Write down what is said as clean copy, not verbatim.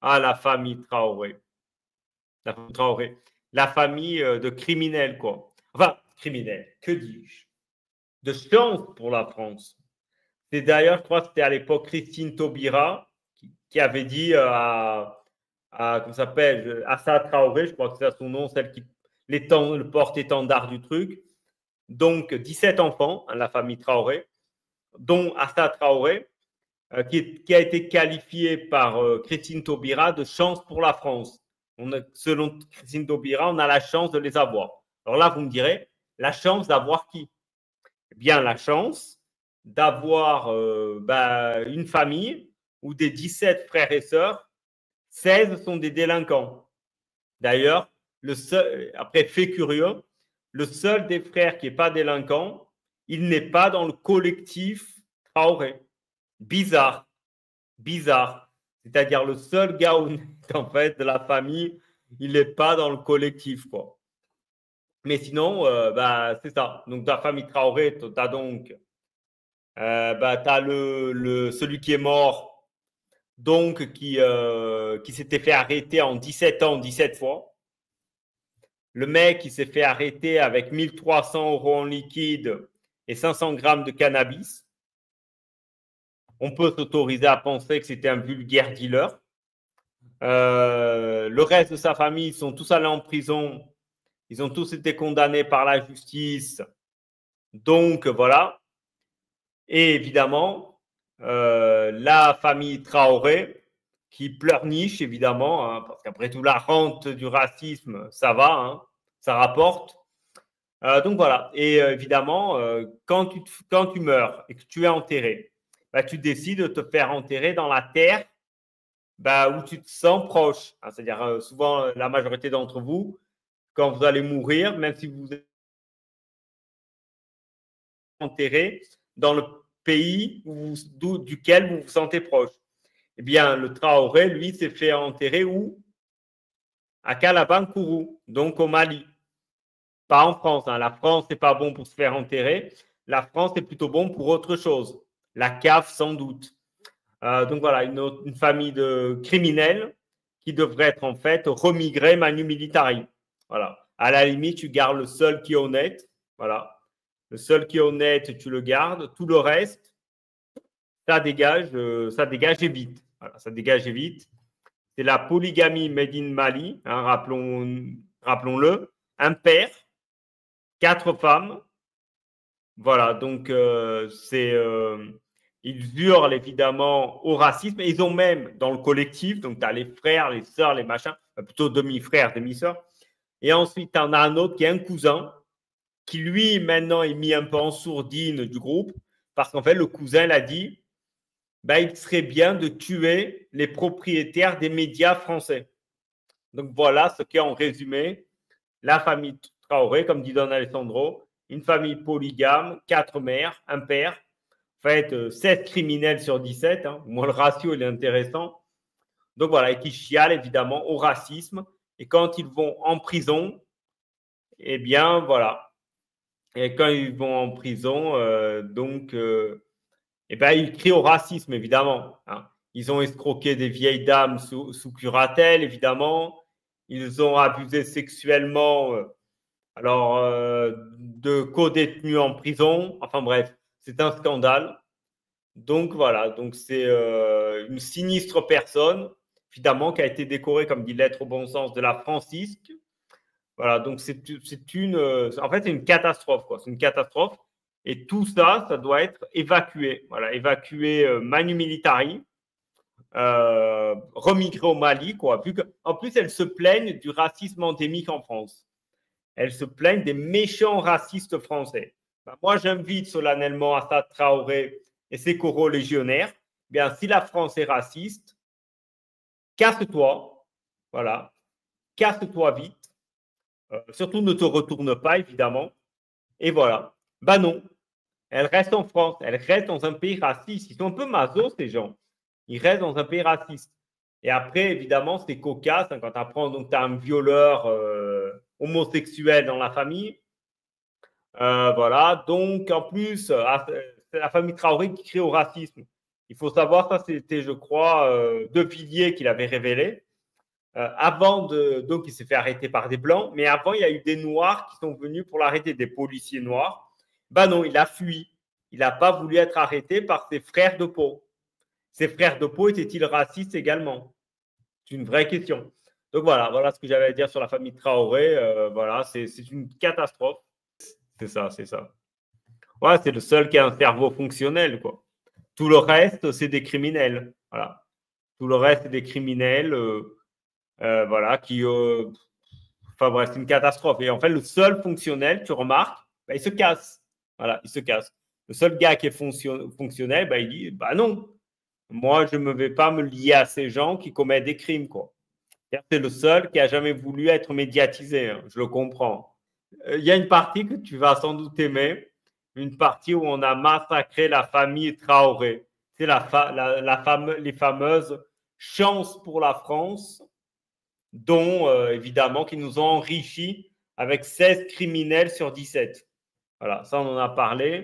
Ah, la famille Traoré. La famille Traoré. La famille de criminels, quoi. Enfin, criminels, que dis-je? De chance pour la France. C'est d'ailleurs, je crois que c'était à l'époque Christine Taubira qui avait dit comment s'appelle, Assa Traoré, je crois que c'est son nom, celle qui le porte-étendard du truc. Donc, 17 enfants, hein, la famille Traoré, dont Assa Traoré, qui a été qualifiée par Christine Taubira de chance pour la France. Selon Christine Taubira, on a la chance de les avoir. Alors là, vous me direz, la chance d'avoir qui? Eh bien, la chance d'avoir une famille où des 17 frères et sœurs, 16 sont des délinquants. D'ailleurs, après, fait curieux, le seul des frères qui n'est pas délinquant, il n'est pas dans le collectif Traoré. Bizarre, bizarre. C'est-à-dire le seul gars honnête, en fait, de la famille, il n'est pas dans le collectif, quoi. Mais sinon, c'est ça. Donc, ta famille Traoré, tu as donc t'as celui qui est mort, donc qui s'était fait arrêter en 17 ans, 17 fois. Le mec qui s'est fait arrêter avec 1300 € en liquide et 500 grammes de cannabis. On peut s'autoriser à penser que c'était un vulgaire dealer. Le reste de sa famille, ils sont tous allés en prison. Ils ont tous été condamnés par la justice. Donc, voilà. Et évidemment, la famille Traoré, qui pleurniche, évidemment, hein, parce qu'après tout, la rente du racisme, ça va, hein, ça rapporte. Donc voilà. Et évidemment, quand tu meurs et que tu es enterré, tu décides de te faire enterrer dans la terre où tu te sens proche. Hein, c'est-à-dire, souvent, la majorité d'entre vous, quand vous allez mourir, même si vous êtes enterré dans le pays duquel vous vous sentez proche. Eh bien, le Traoré, lui, s'est fait enterrer où? À Kalabankourou, donc au Mali. Pas en France. Hein. La France, c'est pas bon pour se faire enterrer. La France, c'est plutôt bon pour autre chose. La CAF, sans doute. Donc voilà, une famille de criminels qui devrait être en fait remigré manu militari. Voilà. À la limite, tu gardes le seul qui est honnête. Voilà. Le seul qui est honnête, tu le gardes. Tout le reste, ça dégage et vite. Voilà, ça dégage et vite. C'est la polygamie made in Mali, hein, rappelons-le. Un père, 4 femmes. Voilà, donc ils hurlent évidemment au racisme. Et ils ont même dans le collectif, donc tu as les frères, les sœurs, les machins, plutôt demi-frères, demi-sœurs. Et ensuite, tu en as un autre qui est un cousin, qui lui, maintenant, est mis un peu en sourdine du groupe, parce qu'en fait, le cousin l'a dit, il serait bien de tuer les propriétaires des médias français. Donc voilà ce qu'est en résumé la famille Traoré, comme dit Don Alessandro, une famille polygame, 4 mères, un père, en fait 7 criminels sur 17, hein. Moi le ratio il est intéressant. Donc voilà, et qui chialent évidemment au racisme. Et quand ils vont en prison, eh bien voilà. Et quand ils vont en prison, ils crient au racisme, évidemment. Hein. Ils ont escroqué des vieilles dames sous curatelle, évidemment. Ils ont abusé sexuellement de co-détenus en prison. Enfin bref, c'est un scandale. Donc voilà, donc c'est une sinistre personne, évidemment, qui a été décorée, comme dit Lettre au bon sens, de la Francisque. Voilà, donc c'est une catastrophe, quoi. C'est une catastrophe. Et tout ça, ça doit être évacué. Voilà, évacué manu militari, remigré au Mali, quoi. En plus, elles se plaignent du racisme endémique en France. Elles se plaignent des méchants racistes français. Moi, j'invite solennellement Assa Traoré et ses corolégionnaires. Bien, si la France est raciste, casse-toi. Voilà. Casse-toi vite. Surtout, ne te retourne pas, évidemment. Et voilà. Non. Elle reste en France. Elle reste dans un pays raciste. Ils sont un peu masos, ces gens. Ils restent dans un pays raciste. Et après, évidemment, c'est cocasse hein, quand tu apprends donc tu as un violeur homosexuel dans la famille. Voilà. Donc, en plus, c'est la famille Traoré qui crie au racisme. Il faut savoir, ça c'était, je crois, De Villiers qui l'avait révélé. Donc, il s'est fait arrêter par des Blancs, mais avant, il y a eu des Noirs qui sont venus pour l'arrêter, des policiers noirs. Ben non, il a fui. Il n'a pas voulu être arrêté par ses frères de peau. Ses frères de peau étaient-ils racistes également? C'est une vraie question. Donc voilà ce que j'avais à dire sur la famille Traoré. Voilà, c'est une catastrophe. C'est ça, c'est ça. Ouais, c'est le seul qui a un cerveau fonctionnel, quoi. Tout le reste, c'est des criminels. Voilà. Tout le reste, c'est des criminels. Voilà, enfin bref, c'est une catastrophe. Et en fait, le seul fonctionnel, tu remarques, bah, il se casse. Voilà, il se casse. Le seul gars qui est fonctionnel, bah, il dit, bah non, moi, je ne vais pas me lier à ces gens qui commettent des crimes, quoi. C'est le seul qui a jamais voulu être médiatisé, hein, je le comprends. Il y a une partie que tu vas sans doute aimer, une partie où on a massacré la famille Traoré. C'est les fameuses chances pour la France, dont évidemment qui nous ont enrichis avec 16 criminels sur 17. Voilà, ça on en a parlé.